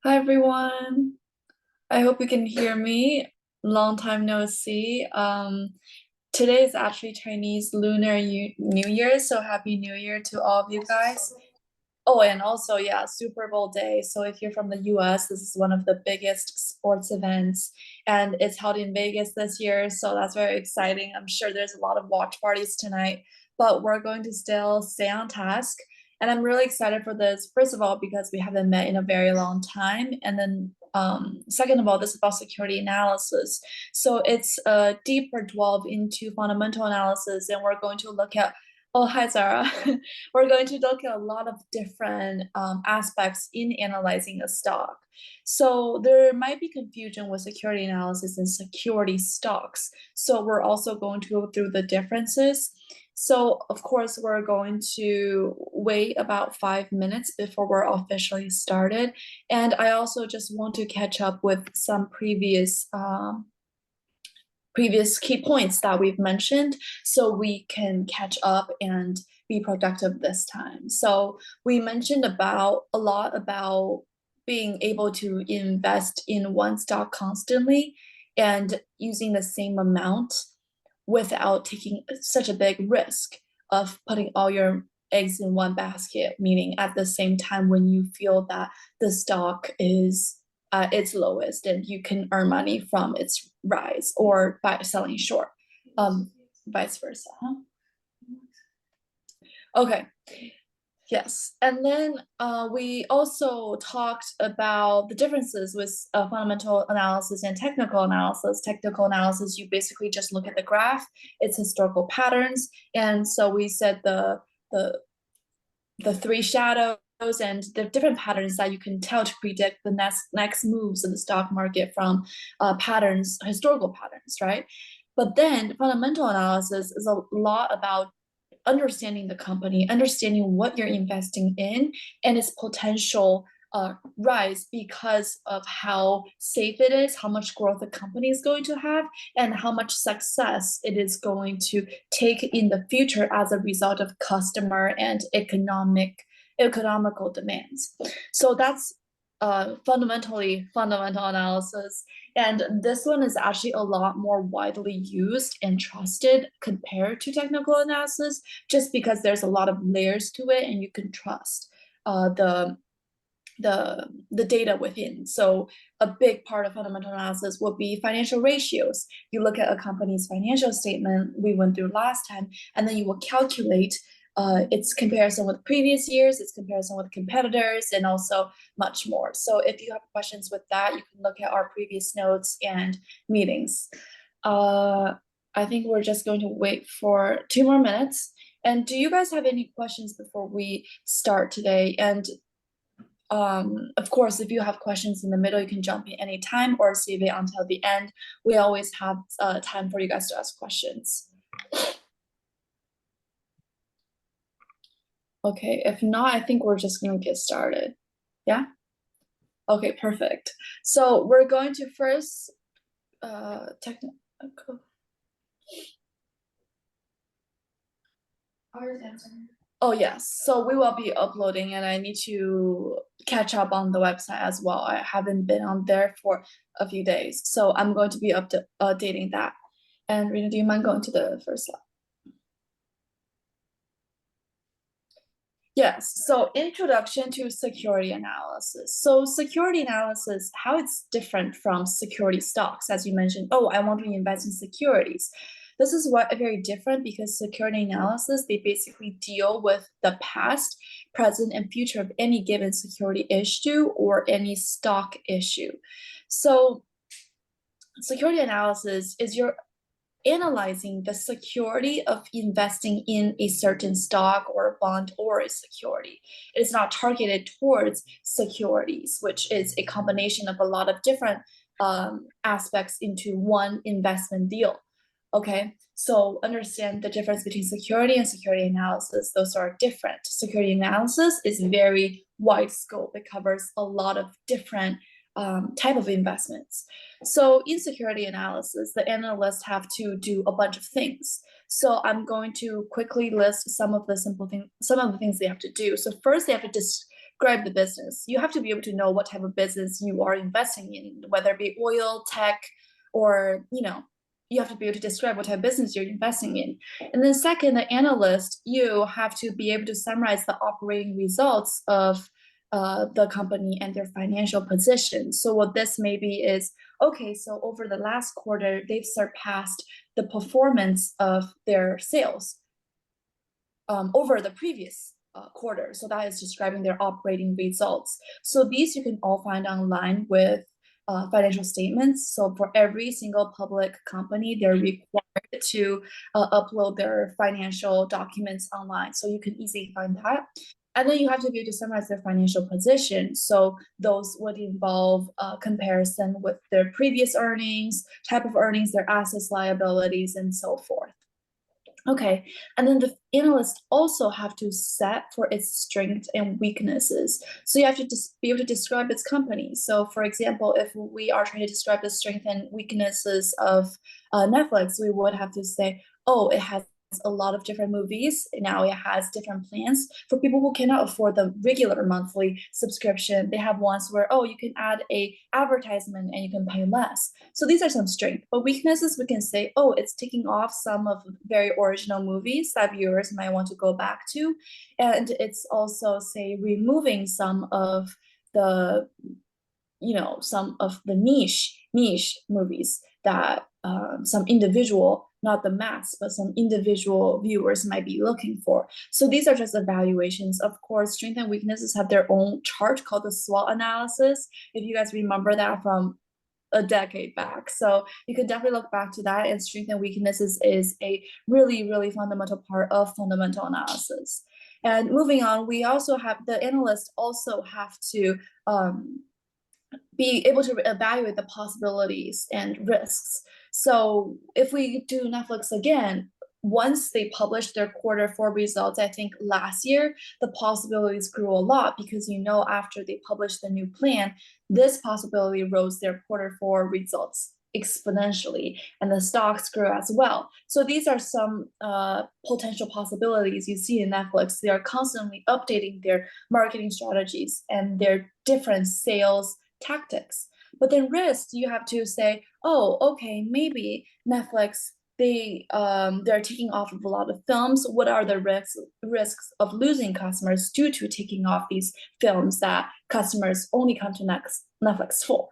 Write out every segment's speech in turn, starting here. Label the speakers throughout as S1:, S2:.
S1: Hi everyone. I hope you can hear me. Long time no see. Today is actually Chinese New Year, so Happy New Year to all of you guys. Oh, and also, yeah, Super Bowl day. So if you're from the US, this is one of the biggest sports events, and it's held in Vegas this year, so that's very exciting. I'm sure there's a lot of watch parties tonight, but we're going to still stay on task. And I'm really excited for this, first of all, because we haven't met in a very long time. And then second of all, this is about security analysis. So it's a deeper delve into fundamental analysis, and we're going to look at, oh, hi, Zara. We're going to look at a lot of different aspects in analyzing a stock. So there might be confusion with security analysis and security stocks. So we're also going to go through the differences. So of course, we're going to wait about 5 minutes before we're officially started. And I also just want to catch up with some previous key points that we've mentioned so we can catch up and be productive this time. So we mentioned about a lot about being able to invest in one stock constantly and using the same amount without taking such a big risk of putting all your eggs in one basket, meaning at the same time when you feel that the stock is at its lowest and you can earn money from its rise or by selling short, vice versa. Huh? Okay. Yes, and then we also talked about the differences with fundamental analysis and technical analysis. Technical analysis, you basically just look at the graph, its historical patterns, and so we said the the three shadows and the different patterns that you can tell to predict the next moves in the stock market from patterns, historical patterns, right? But then fundamental analysis is a lot about understanding the company, understanding what you're investing in and its potential rise because of how safe it is, how much growth the company is going to have, and how much success it is going to take in the future as a result of customer and economical demands. So that's fundamentally fundamental analysis. And this one is actually a lot more widely used and trusted compared to technical analysis, just because there's a lot of layers to it and you can trust the the data within. So a big part of fundamental analysis will be financial ratios. You look at a company's financial statement we went through last time, and then you will calculate its comparison with previous years, its comparison with competitors, and also much more. So if you have questions with that, you can look at our previous notes and meetings. I think we're just going to wait for 2 more minutes. And do you guys have any questions before we start today? And of course, if you have questions in the middle, you can jump in anytime or save it until the end. We always have time for you guys to ask questions. Okay, if not, I think we're just gonna get started. Yeah? Okay, perfect. So we're going to first technical. Oh yes, so we will be uploading and I need to catch up on the website as well. I haven't been on there for a few days, so I'm going to be updating that. And Rena, do you mind going to the first slide? Yes, so introduction to security analysis. So security analysis, how it's different from security stocks, as you mentioned, oh, I want to invest in securities. This is what very different because security analysis, they basically deal with the past, present, and future of any given security issue or any stock issue. So security analysis is your analyzing the security of investing in a certain stock or bond or a security. It is not targeted towards securities, which is a combination of a lot of different aspects into one investment deal. Okay, so understand the difference between security and security analysis. Those are different. Security analysis is very wide scope. It covers a lot of different type of investments. So in security analysis, the analysts have to do a bunch of things. So I'm going to quickly list some of the simple things, some of the things they have to do. So first, they have to describe the business. You have to be able to know what type of business you are investing in, whether it be oil, tech, or you have to be able to describe what type of business you're investing in. And then second, the analyst, you have to be able to summarize the operating results of the company and their financial position. So what this maybe is, okay, so over the last quarter, they've surpassed the performance of their sales over the previous quarter. So that is describing their operating results. So these you can all find online with financial statements. So for every single public company, they're required to upload their financial documents online. So you can easily find that. And then you have to be able to summarize their financial position. So those would involve comparison with their previous earnings, type of earnings, their assets, liabilities, and so forth. Okay, and then the analysts also have to set for its strengths and weaknesses. So you have to just be able to describe its company. So for example, if we are trying to describe the strengths and weaknesses of Netflix, we would have to say, oh, it has a lot of different movies. Now it has different plans for people who cannot afford the regular monthly subscription. They have ones where, oh, you can add a advertisement and you can pay less. So these are some strengths. But weaknesses, we can say, oh, it's taking off some of very original movies that viewers might want to go back to. And it's also, say, removing some of the niche movies that some individual, not the mass, but some individual viewers might be looking for. So these are just evaluations. Of course, strengths and weaknesses have their own chart called the SWOT analysis, if you guys remember that from a decade back. So you could definitely look back to that, and strengths and weaknesses is a really, really fundamental part of fundamental analysis. And moving on, we also have, the analysts also have to be able to evaluate the possibilities and risks. So if we do Netflix again, once they published their quarter 4 results, I think last year, the possibilities grew a lot because after they published the new plan, this possibility rose their quarter 4 results exponentially, and the stocks grew as well. So these are some potential possibilities you see in Netflix. They are constantly updating their marketing strategies and their different sales tactics. But then risk, you have to say, oh, okay, maybe Netflix, they're taking off of a lot of films. What are the risks of losing customers due to taking off these films that customers only come to Netflix for?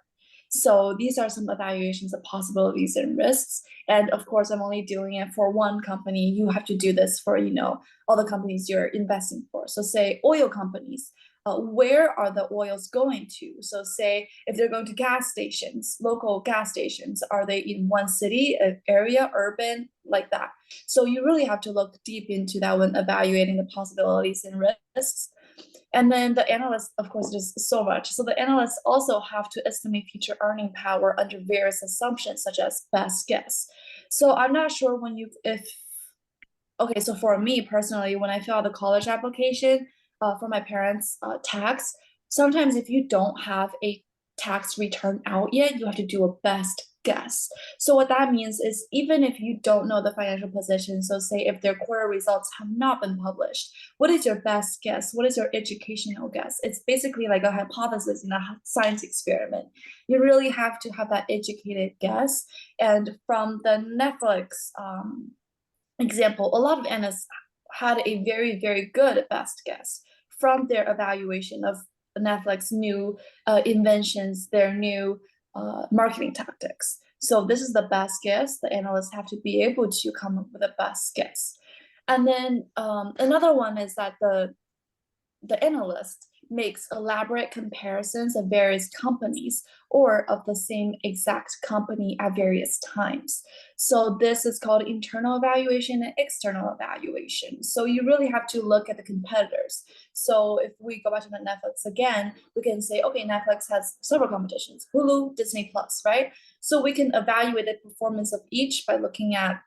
S1: So these are some evaluations of possibilities and risks. And of course, I'm only doing it for one company. You have to do this for all the companies you're investing for. So say oil companies, where are the oils going to? So say if they're going to gas stations, local gas stations, are they in one city, area, urban, like that? So you really have to look deep into that when evaluating the possibilities and risks. And then the analysts, of course, there's so much. So the analysts also have to estimate future earning power under various assumptions, such as best guess. So I'm not sure okay, so for me personally, when I fill out the college application for my parents' tax, sometimes if you don't have a tax return out yet, you have to do a best guess. So what that means is even if you don't know the financial position, so say if their quarter results have not been published, what is your best guess? What is your educational guess? It's basically like a hypothesis in a science experiment. You really have to have that educated guess. And from the Netflix example, a lot of analysts had a very, very good best guess from their evaluation of Netflix new inventions, their new marketing tactics. So this is the best guess. The analysts have to be able to come up with a best guess. And then another one is that the analyst makes elaborate comparisons of various companies or of the same exact company at various times. So this is called internal evaluation and external evaluation. So you really have to look at the competitors. So if we go back to the Netflix again, we can say, okay, Netflix has several competitions, Hulu, Disney Plus, right? So we can evaluate the performance of each by looking at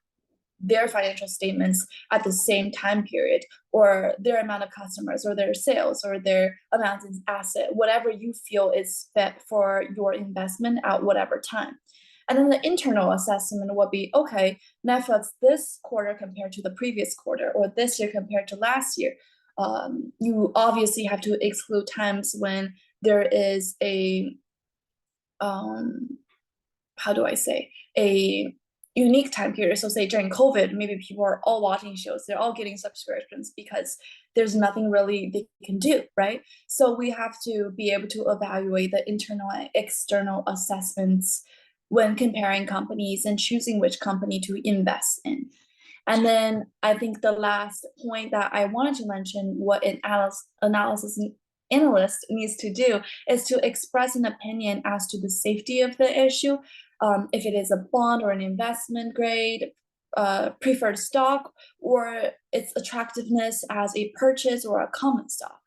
S1: their financial statements at the same time period, or their amount of customers, or their sales, or their amount in asset, whatever you feel is fit for your investment at whatever time. And then the internal assessment would be, okay, Netflix this quarter compared to the previous quarter, or this year compared to last year, You obviously have to exclude times when there is a how do I say, a unique time period. So say during COVID, maybe people are all watching shows, they're all getting subscriptions because there's nothing really they can do, right? So we have to be able to evaluate the internal and external assessments when comparing companies and choosing which company to invest in. And then I think the last point that I wanted to mention, what an analysis analyst needs to do is to express an opinion as to the safety of the issue, if it is a bond or an investment grade, preferred stock, or its attractiveness as a purchase or a common stock.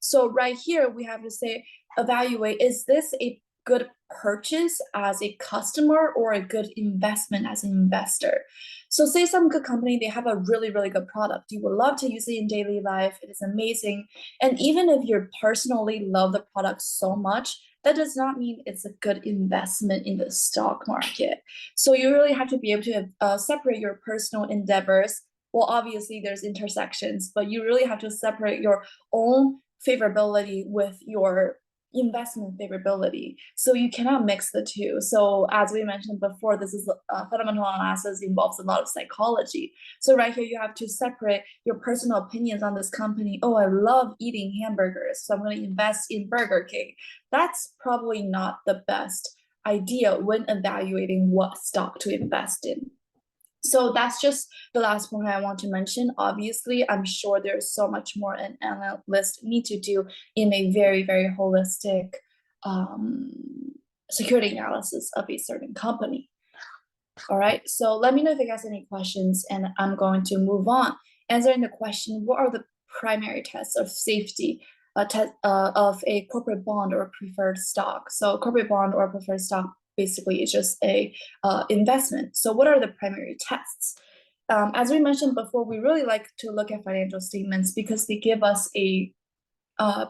S1: So right here, we have to say, evaluate, is this a good purchase as a customer or a good investment as an investor? So say some good company, they have a really, really good product. You would love to use it in daily life. It is amazing. And even if you personally love the product so much, that does not mean it's a good investment in the stock market. So you really have to be able to separate your personal endeavors. Well, obviously there's intersections, but you really have to separate your own favorability with your investment favorability. So you cannot mix the two. So as we mentioned before, this is fundamental analysis involves a lot of psychology. So right here, you have to separate your personal opinions on this company. Oh, I love eating hamburgers, so I'm going to invest in Burger King. That's probably not the best idea when evaluating what stock to invest in. So that's just the last point I want to mention. Obviously, I'm sure there's so much more an analyst need to do in a very, very holistic security analysis of a certain company. All right, so let me know if you guys have any questions, and I'm going to move on. Answering the question, what are the primary tests of safety of a corporate bond or preferred stock? So corporate bond or preferred stock basically is just a investment. So what are the primary tests? As we mentioned before, we really like to look at financial statements because they give us a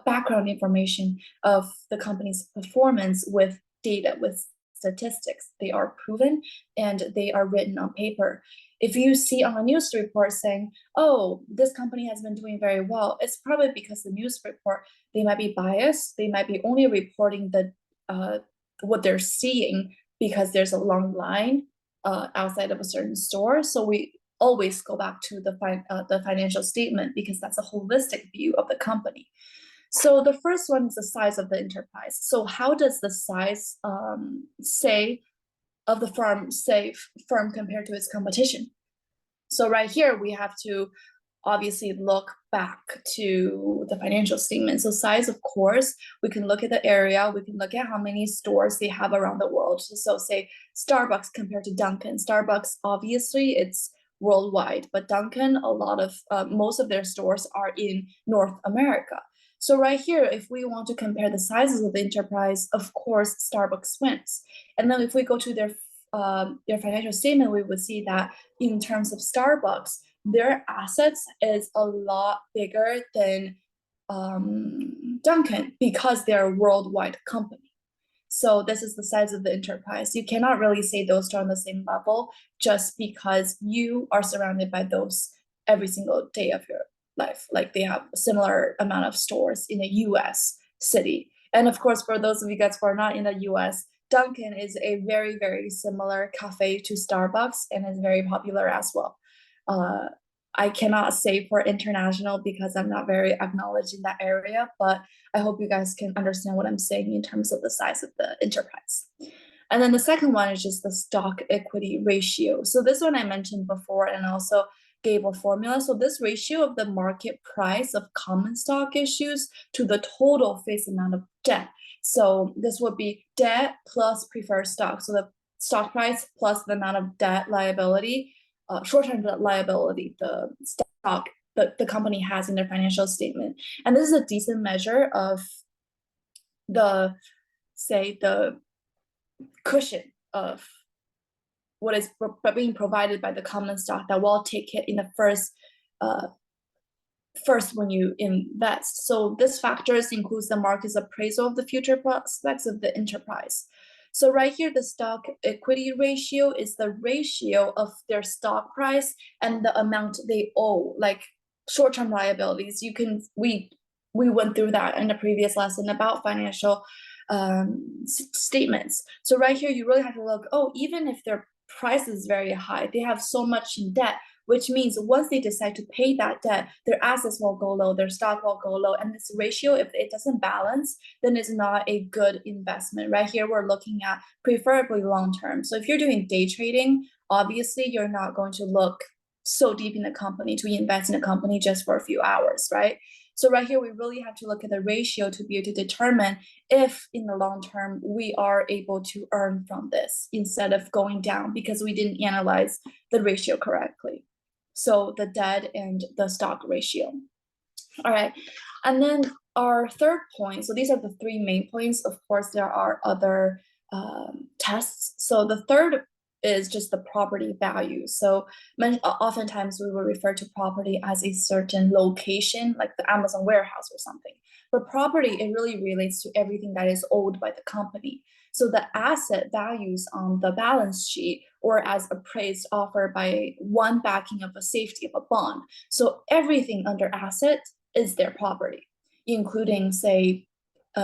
S1: background information of the company's performance with data, with statistics. They are proven and they are written on paper. If you see on a news report saying, oh, this company has been doing very well, it's probably because the news report, they might be biased. They might be only reporting the what they're seeing because there's a long line outside of a certain store. So we always go back to the financial statement because that's a holistic view of the company. So the first one is the size of the enterprise. So how does the size say of the firm compared to its competition? So right here we have to obviously look back to the financial statement. So size, of course, we can look at the area, we can look at how many stores they have around the world. So say Starbucks compared to Dunkin'. Starbucks, obviously, it's worldwide, but Dunkin', most of their stores are in North America. So right here, if we want to compare the sizes of the enterprise, of course, Starbucks wins. And then if we go to their financial statement, we would see that in terms of Starbucks, their assets is a lot bigger than Dunkin' because they're a worldwide company. So this is the size of the enterprise. You cannot really say those two on the same level just because you are surrounded by those every single day of your life. Like they have a similar amount of stores in a US city. And of course, for those of you guys who are not in the US, Dunkin' is a very, very similar cafe to Starbucks and is very popular as well. I cannot say for international because I'm not very acknowledged in that area, but I hope you guys can understand what I'm saying in terms of the size of the enterprise. And then the second one is just the stock equity ratio. So this one I mentioned before and also gave a formula. So this ratio of the market price of common stock issues to the total face amount of debt. So this would be debt plus preferred stock. So the stock price plus the amount of debt liability, short-term debt liability, the stock the company has in their financial statement. And this is a decent measure of the cushion of what is being provided by the common stock that will take it in the first when you invest. So this factors includes the market's appraisal of the future prospects of the enterprise. So right here, the stock equity ratio is the ratio of their stock price and the amount they owe, like short-term liabilities. We went through that in the previous lesson about financial statements. So right here, you really have to look, oh, even if their price is very high, they have so much in debt, which means once they decide to pay that debt, their assets will go low, their stock will go low. And this ratio, if it doesn't balance, then it's not a good investment. Right here, we're looking at preferably long-term. So if you're doing day trading, obviously you're not going to look so deep in the company to invest in a company just for a few hours, right? So right here, we really have to look at the ratio to be able to determine if in the long term we are able to earn from this instead of going down because we didn't analyze the ratio correctly. So the debt and the stock ratio. All right. And then our third point, so these are the three main points. Of course, there are other tests. So the third is just the property value. So oftentimes we will refer to property as a certain location, like the Amazon warehouse or something. But property, it really relates to everything that is owned by the company. So the asset values on the balance sheet or as appraised offered by one backing of a safety of a bond. So everything under asset is their property, including, say,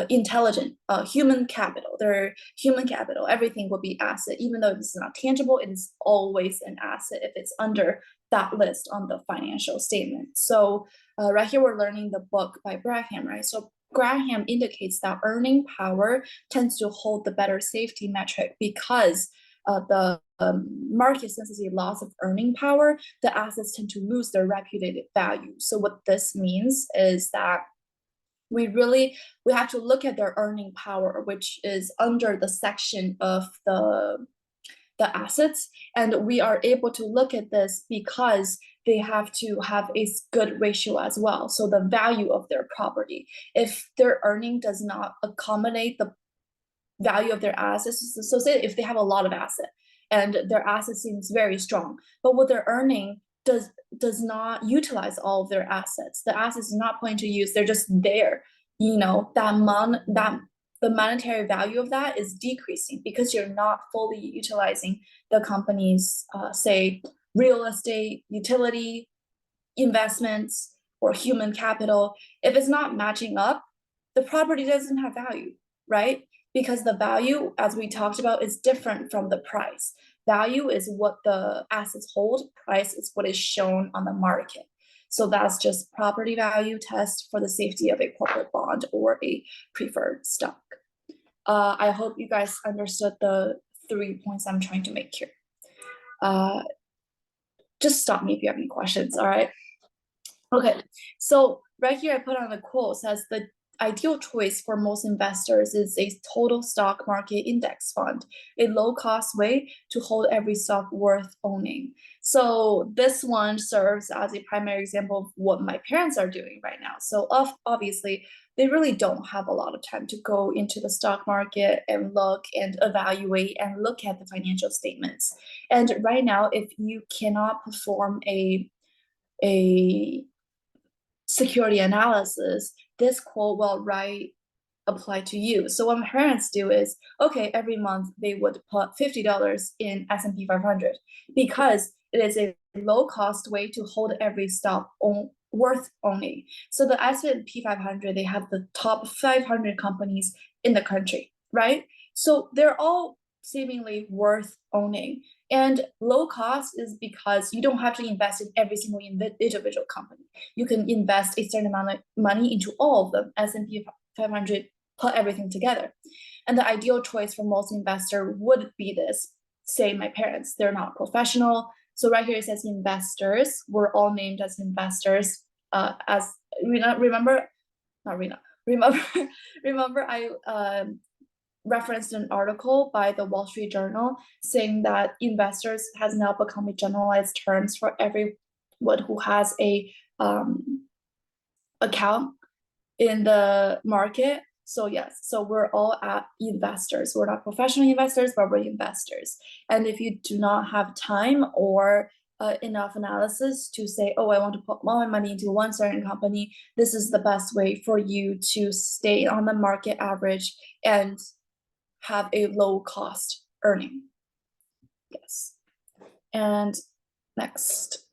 S1: intelligent human capital. Their human capital, everything will be asset, even though it's not tangible, it is always an asset if it's under that list on the financial statement. So right here, we're learning the book by Graham, right? So Graham indicates that earning power tends to hold the better safety metric because the market sensitive loss of earning power, the assets tend to lose their reputed value. So what this means is that we have to look at their earning power, which is under the section of the assets, and we are able to look at this because they have to have a good ratio as well. So the value of their property, if their earning does not accommodate the value of their assets, so say if they have a lot of asset and their asset seems very strong, but what they're earning does not utilize all of their assets. The assets are not put to use, they're just there. That the monetary value of that is decreasing because you're not fully utilizing the company's say real estate, utility, investments, or human capital. If it's not matching up, the property doesn't have value, right? Because the value, as we talked about, is different from the price. Value is what the assets hold, price is what is shown on the market. So that's just property value test for the safety of a corporate bond or a preferred stock. I hope you guys understood the 3 points I'm trying to make here. Just stop me if you have any questions, all right? Okay, so right here I put on the quote, says the ideal choice for most investors is a total stock market index fund, a low-cost way to hold every stock worth owning. So this one serves as a primary example of what my parents are doing right now. So obviously, they really don't have a lot of time to go into the stock market and look and evaluate and look at the financial statements. And right now, if you cannot perform a security analysis, this quote will apply to you. So what my parents do is, okay, every month they would put $50 in S&P 500 because it is a low-cost way to hold every stock worth owning. So the S&P 500, they have the top 500 companies in the country, right? So they're all seemingly worth owning. And low cost is because you don't have to invest in every single individual company. You can invest a certain amount of money into all of them, S&P 500, put everything together. And the ideal choice for most investor would be this. Say my parents, they're not professional. So right here it says investors. We're all named as investors. As remember I referenced an article by the Wall Street Journal saying that investors has now become a generalized terms for everyone who has a account in the market. So yes, so we're all investors. We're not professional investors, but we're investors. And if you do not have time or enough analysis to say, oh, I want to put all my money into one certain company, this is the best way for you to stay on the market average and have a low cost earning. Yes. And next.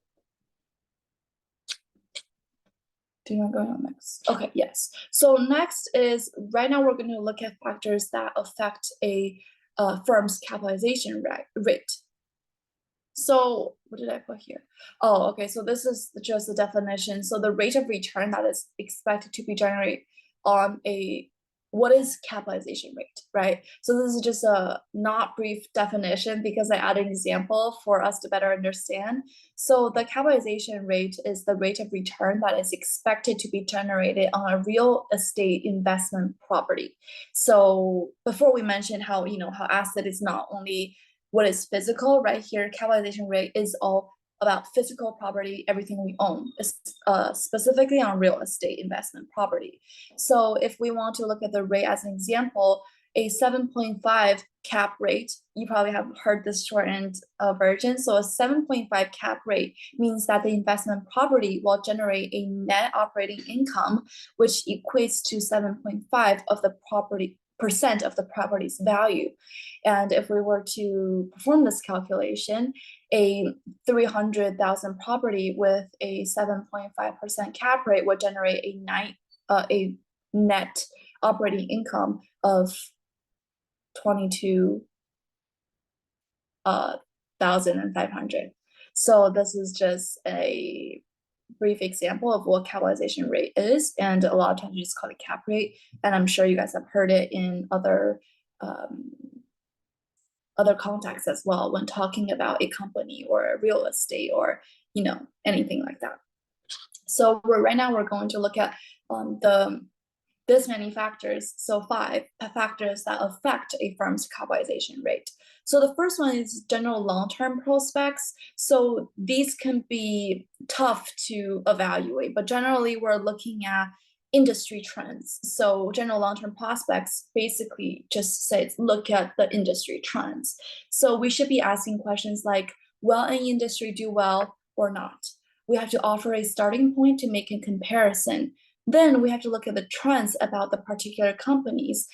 S1: Do you want to go on next? Okay, yes. So next is, right now we're going to look at factors that affect a firm's capitalization rate. So what did I put here? Oh, okay. So this is just the definition. So the rate of return that is expected to be generated on a, what is capitalization rate, right? So this is just a not brief definition because I added an example for us to better understand. So the capitalization rate is the rate of return that is expected to be generated on a real estate investment property. So before we mentioned how, how asset is not only what is physical, right here, capitalization rate is all about physical property, everything we own, specifically on real estate investment property. So if we want to look at the rate as an example, a 7.5 cap rate, you probably have heard this shortened version. So a 7.5 cap rate means that the investment property will generate a net operating income, which equates to 7.5 of the property percent of the property's value. And if we were to perform this calculation, a 300,000 property with a 7.5% cap rate would generate a net operating income of 22,500. So this is just a brief example of what capitalization rate is, and a lot of times you just call it cap rate, and I'm sure you guys have heard it in other contexts as well when talking about a company or a real estate or anything like that. So right now we're going to look at this many factors, so 5 factors that affect a firm's capitalization rate. So the first one is general long-term prospects. So these can be tough to evaluate, but generally we're looking at industry trends. So general long-term prospects basically just says look at the industry trends. So we should be asking questions like, will an industry do well or not? We have to offer a starting point to make a comparison. Then we have to look at the trends about the particular companies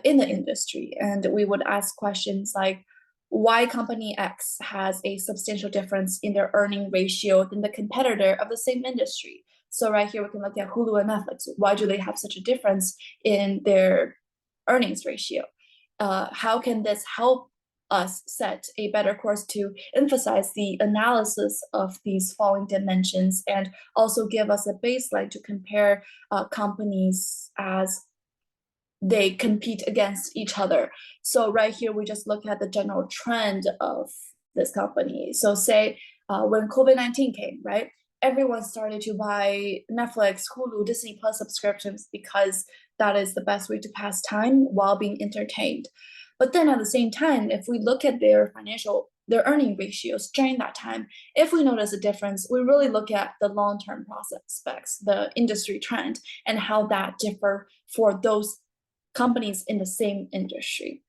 S1: in the industry. And we would ask questions like, why company X has a substantial difference in their earning ratio than the competitor of the same industry. So right here, we can look at Hulu and Netflix. Why do they have such a difference in their earnings ratio? How can this help us set a better course to emphasize the analysis of these following dimensions and also give us a baseline to compare companies as they compete against each other. So right here, we just look at the general trend of this company. So say when COVID-19 came, right? Everyone started to buy Netflix, Hulu, Disney Plus subscriptions because that is the best way to pass time while being entertained. But then at the same time, if we look at their earning ratios during that time, if we notice a difference, we really look at the long-term prospects, the industry trend, and how that differ for those companies in the same industry.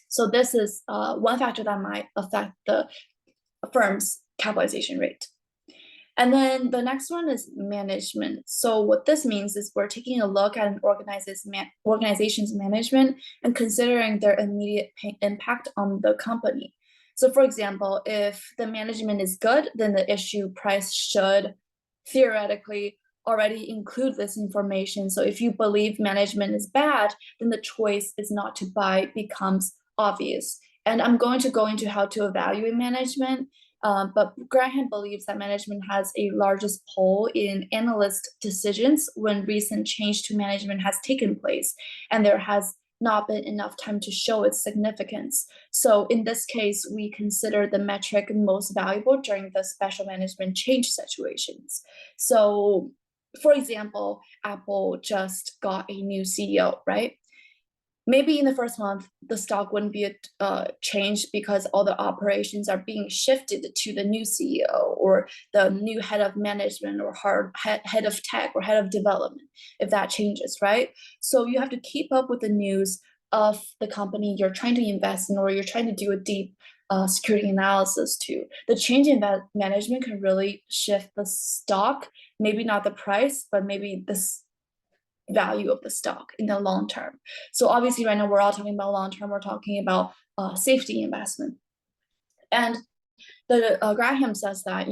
S1: So this is one factor that might affect the firm's capitalization rate. And then the next one is management. So what this means is we're taking a look at an organization's management and considering their immediate impact on the company. So for example, if the management is good, then the issue price should theoretically already include this information. So if you believe management is bad, then the choice is not to buy becomes obvious. And I'm going to go into how to evaluate management. But Graham believes that management has a largest pull in analyst decisions when recent change to management has taken place, and there has not been enough time to show its significance. So in this case, we consider the metric most valuable during the special management change situations. So for example, Apple just got a new CEO, right? Maybe in the first month, the stock wouldn't be changed because all the operations are being shifted to the new CEO or the new head of management or head of tech or head of development, if that changes, right? So you have to keep up with the news of the company you're trying to invest in or you're trying to do a deep security analysis to. The change in management can really shift the stock, maybe not the price, but maybe this value of the stock in the long term. So obviously right now we're all talking about long term, we're talking about safety investment. And But Graham says that,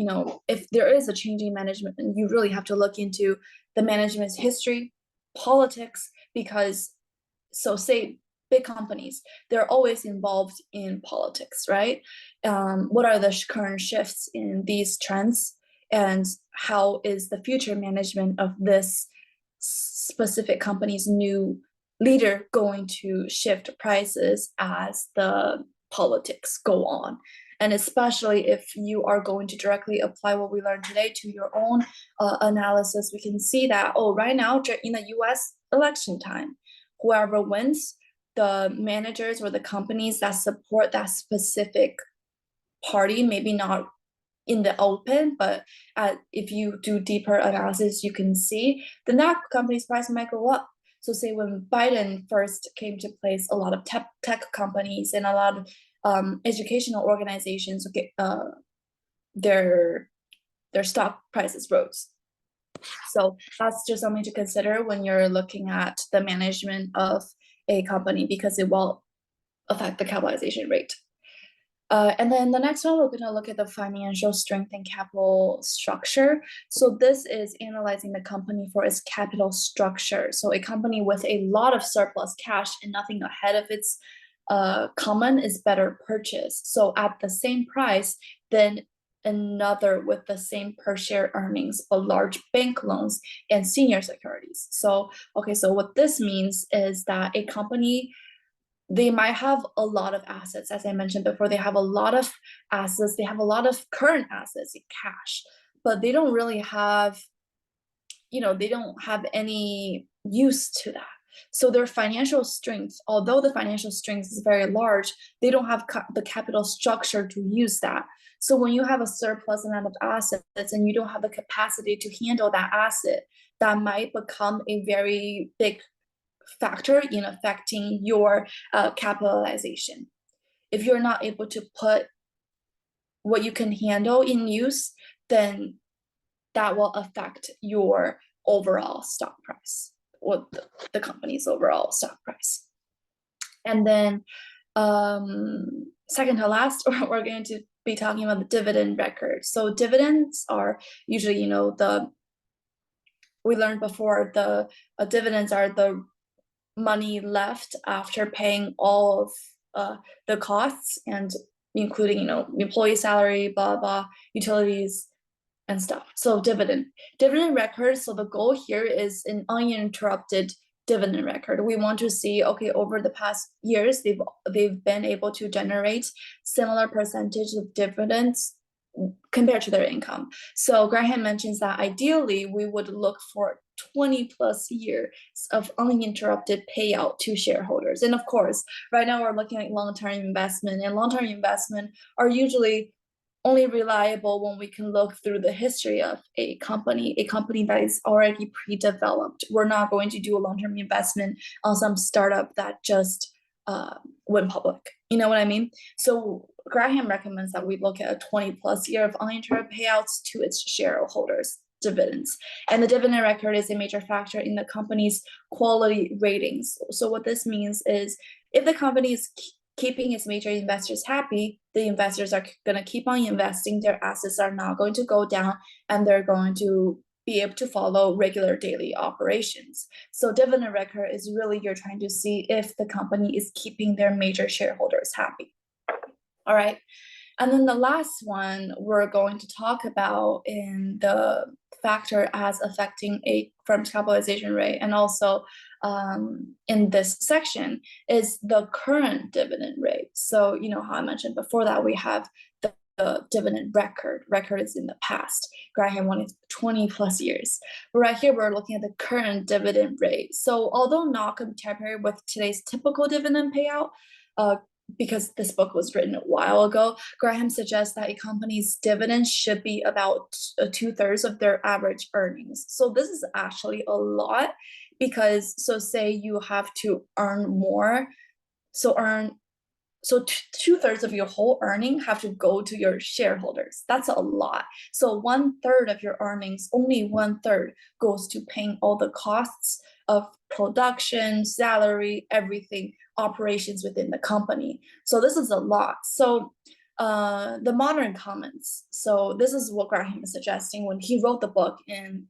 S1: if there is a changing management, you really have to look into the management's history, politics, because so say big companies, they're always involved in politics, right? What are the current shifts in these trends, and how is the future management of this specific company's new leader going to shift prices as the politics go on? And especially if you are going to directly apply what we learned today to your own analysis, we can see that, oh, right now in the US election time, whoever wins, the managers or the companies that support that specific party, maybe not in the open, but if you do deeper analysis, you can see then that company's price might go up. So say when Biden first came to place, a lot of tech companies and a lot of educational organizations get their stock prices rose. So that's just something to consider when you're looking at the management of a company, because it will affect the capitalization rate. And then the next one, we're going to look at the financial strength and capital structure. So this is analyzing the company for its capital structure. So a company with a lot of surplus cash and nothing ahead of its common is better purchased. So at the same price, then another with the same per share earnings, but large bank loans and senior securities. So, okay, so what this means is that a company, they might have a lot of assets. As I mentioned before, they have a lot of assets, they have a lot of current assets in cash, but they don't really have, they don't have any use to that. So their financial strength, although the financial strength is very large, they don't have the capital structure to use that. So when you have a surplus amount of assets and you don't have the capacity to handle that asset, that might become a very big factor in affecting your capitalization. If you're not able to put what you can handle in use, then that will affect your overall stock price, or the company's overall stock price. And then second to last, we're going to be talking about the dividend record. So dividends are usually, we learned before, the dividends are the money left after paying all of the costs, and including employee salary, blah blah, utilities and stuff. So dividend record. So the goal here is an uninterrupted dividend record. We want to see, okay, over the past years, they've been able to generate similar percentage of dividends compared to their income. So Graham mentions that ideally we would look for 20 plus years of uninterrupted payout to shareholders. And of course, right now we're looking at long-term investment, and long-term investment are usually only reliable when we can look through the history of a company that is already pre-developed. We're not going to do a long-term investment on some startup that just went public. You know what I mean? So Graham recommends that we look at a 20 plus year of uninterrupted payouts to its shareholders, dividends. And the dividend record is a major factor in the company's quality ratings. So what this means is, if the company is keeping its major investors happy, the investors are going to keep on investing, their assets are not going to go down, and they're going to be able to follow regular daily operations. So dividend record is really, you're trying to see if the company is keeping their major shareholders happy. All right. And then the last one we're going to talk about in the factor as affecting a firm's capitalization rate, and also in this section, is the current dividend rate. So, how I mentioned before that we have the dividend record. Record is in the past. Graham wanted 20 plus years. But right here, we're looking at the current dividend rate. So although not contemporary with today's typical dividend payout, because this book was written a while ago, Graham suggests that a company's dividends should be about 2/3 of their average earnings. So this is actually a lot, because say you have to earn more, so 2/3 of your whole earning have to go to your shareholders. That's a lot. So 1/3 of your earnings, only 1/3 goes to paying all the costs of production, salary, everything, operations within the company. So this is a lot. So the modern comments. So this is what Graham is suggesting when he wrote the book in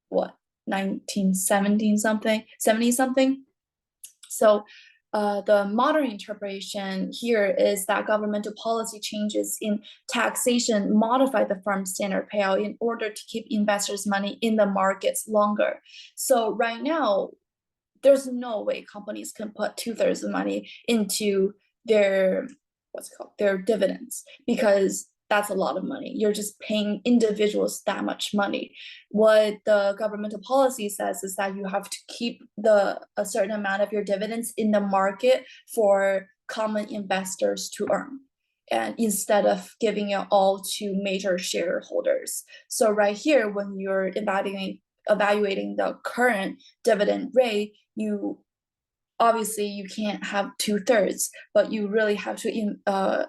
S1: what 1917 something, 70 something. So the modern interpretation here is that governmental policy changes in taxation modify the firm's standard payout in order to keep investors' money in the markets longer. So right now, there's no way companies can put 2/3 of money into their their dividends, because that's a lot of money. You're just paying individuals that much money. What the governmental policy says is that you have to keep a certain amount of your dividends in the market for common investors to earn, and instead of giving it all to major shareholders. So right here, when you're evaluating the current dividend rate, you obviously you can't have 2/3, but you really have to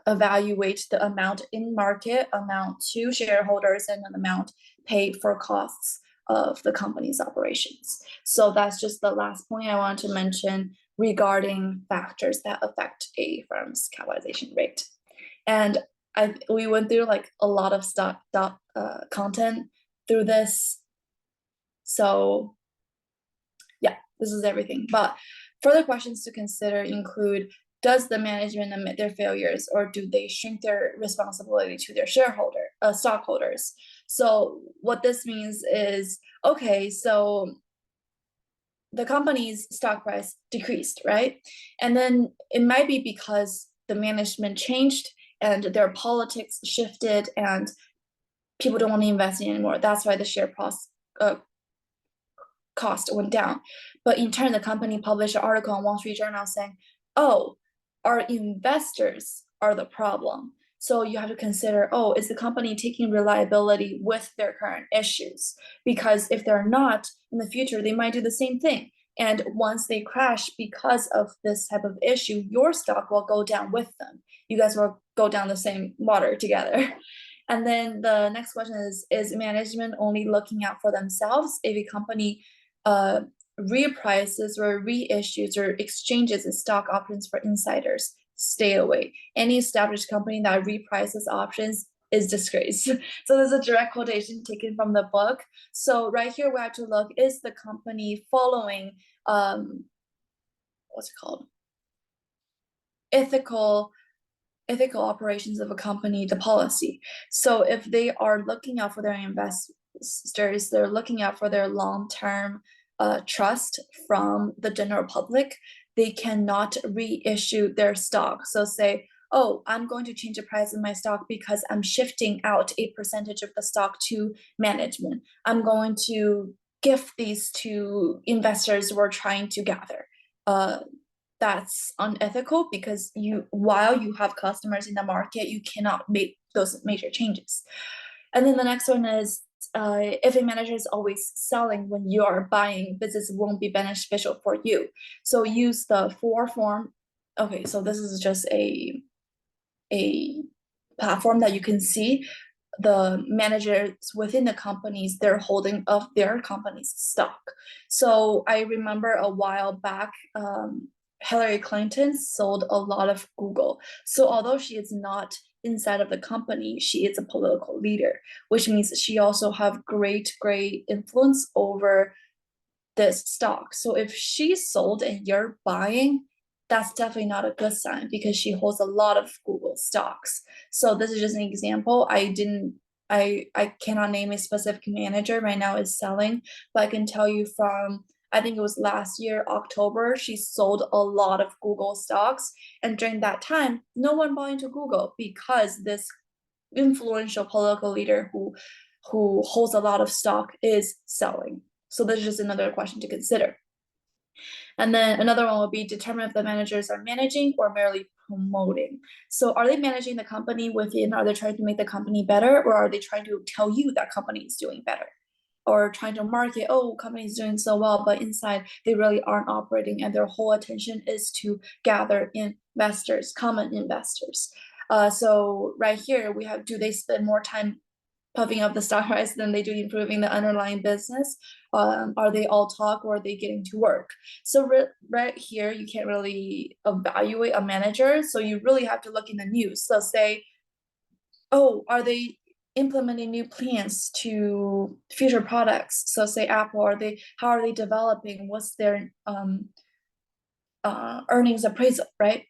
S1: evaluate the amount in market, amount to shareholders, and an amount paid for costs of the company's operations. So that's just the last point I want to mention regarding factors that affect a firm's capitalization rate. And we went through like a lot of content through this. So yeah, this is everything. But further questions to consider include, does the management admit their failures, or do they shrink their responsibility to their stockholders? So what this means is, okay, so the company's stock price decreased, right? And then it might be because the management changed and their politics shifted and people don't want to invest in anymore. That's why the share cost went down. But in turn, the company published an article on Wall Street Journal saying, oh, our investors are the problem. So you have to consider, oh, is the company taking reliability with their current issues? Because if they're not, in the future, they might do the same thing. And once they crash because of this type of issue, your stock will go down with them. You guys will go down the same water together. And then the next question is management only looking out for themselves? If a company reprices or reissues or exchanges its stock options for insiders, stay away. Any established company that reprices options is disgrace. So there's a direct quotation taken from the book. So right here we have to look, is the company following what's it called? Ethical operations of a company, the policy. So if they are looking out for their investors, they're looking out for their long-term trust from the general public, they cannot reissue their stock. So say, oh, I'm going to change the price of my stock because I'm shifting out a percentage of the stock to management. I'm going to gift these to investors we're trying to gather. That's unethical, because while you have customers in the market, you cannot make those major changes. And then the next one is, if a manager is always selling when you are buying, business won't be beneficial for you. So use the form. Okay, so this is just a platform that you can see the managers within the companies, their holding of their company's stock. So I remember a while back, Hillary Clinton sold a lot of Google. So although she is not inside of the company, she is a political leader, which means she also have great influence over this stock. So if she sold and you're buying, that's definitely not a good sign, because she holds a lot of Google stocks. So this is just an example. I cannot name a specific manager right now is selling, but I can tell you from, I think it was last year, October, she sold a lot of Google stocks. And during that time, no one bought into Google because this influential political leader who holds a lot of stock is selling. So this is just another question to consider. And then another one would be, determine if the managers are managing or merely promoting. So are they managing the company within? Are they trying to make the company better, or are they trying to tell you that company is doing better? Or trying to market, oh, company is doing so well, but inside they really aren't operating, and their whole attention is to gather investors, common investors. So right here we have, do they spend more time puffing up the stock price than they do improving the underlying business? Are they all talk, or are they getting to work? So right here, you can't really evaluate a manager. So you really have to look in the news. So say oh, are they implementing new plans to future products? So say Apple, how are they developing? What's their earnings appraisal, right?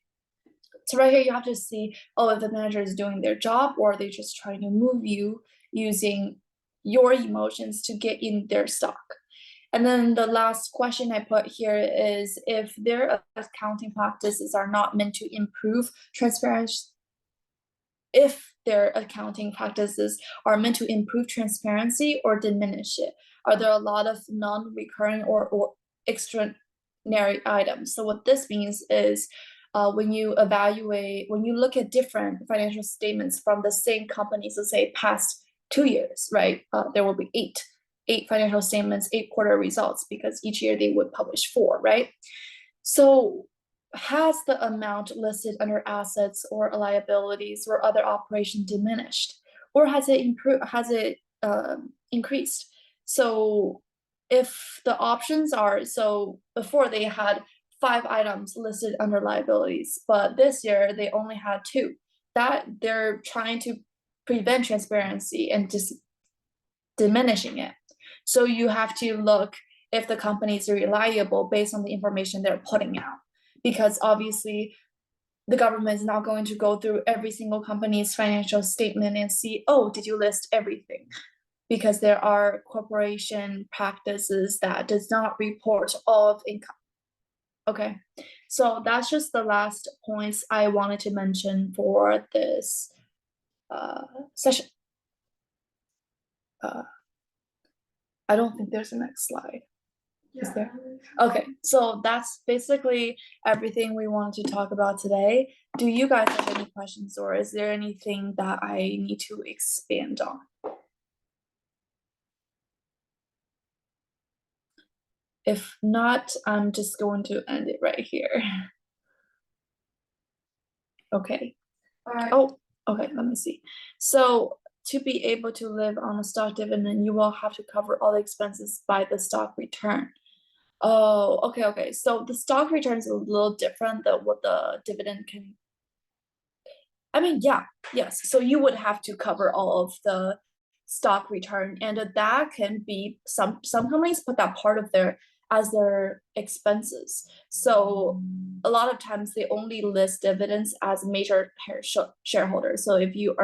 S1: So right here you have to see, oh, if the manager is doing their job or are they just trying to move you using your emotions to get in their stock. And then the last question I put here is if their accounting practices are not meant to improve transparency, if their accounting practices are meant to improve transparency or diminish it. Are there a lot of non-recurring or extraordinary items? So what this means is when you look at different financial statements from the same company, so say past 2 years, right? There will be eight financial statements, 8 quarter results, because each year they would publish 4, right? So has the amount listed under assets or liabilities or other operation diminished, or has it improved? Has it increased? So if the options are, so before they had 5 items listed under liabilities, but this year they only had 2. That they're trying to prevent transparency and just diminishing it. So you have to look if the companies are reliable based on the information they're putting out. Because obviously the government is not going to go through every single company's financial statement and see, oh, did you list everything? Because there are corporation practices that does not report all of income. Okay, so that's just the last points I wanted to mention for this session. I don't think there's a next slide. Is there? Okay, so that's basically everything we wanted to talk about today. Do you guys have any questions, or is there anything that I need to expand on? If not, I'm just going to end it right here. Okay. Oh, okay, let me see. So to be able to live on a stock dividend, you will have to cover all the expenses by the stock return. Oh, okay. So the stock return is a little different than what the dividend can. I mean, yeah, yes. So you would have to cover all of the stock return, and that can be some companies put that part of their as their expenses. So a lot of times they only list dividends as major shareholders. So if you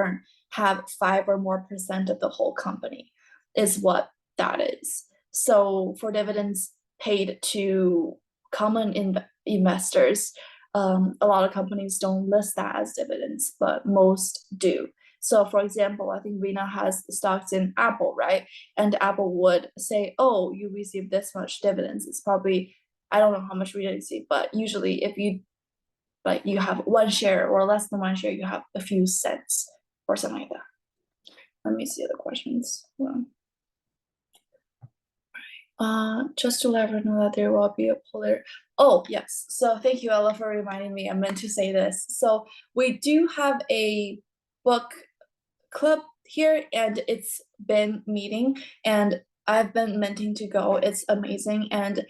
S1: have 5 or more% of the whole company, is what that is. So for dividends paid to common investors, a lot of companies don't list that as dividends, but most do. So for example, I think Rena has stocks in Apple, right? And Apple would say, oh, you received this much dividends. It's probably, I don't know how much we receive, but usually if you have 1 share or less than 1 share, you have a few cents or something like that. Let me see other questions. Just to let everyone know that there will be a polar. Oh, yes. So thank you, Ella, for reminding me. I meant to say this. So we do have a book club here, and it's been meeting, and I've been meaning to go. It's amazing, and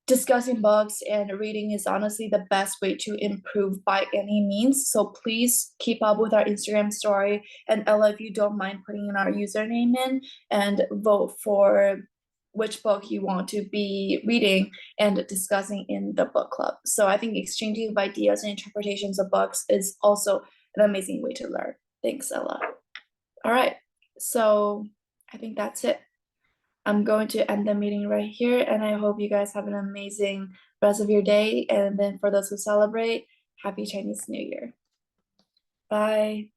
S1: discussing books and reading is honestly the best way to improve by any means. So please keep up with our Instagram story. And Ella, if you don't mind putting in our username in and vote for which book you want to be reading and discussing in the book club. So I think exchanging of ideas and interpretations of books is also an amazing way to learn. Thanks, Ella. All right, so I think that's it. I'm going to end the meeting right here, and I hope you guys have an amazing rest of your day. And then for those who celebrate, happy Chinese New Year. Bye.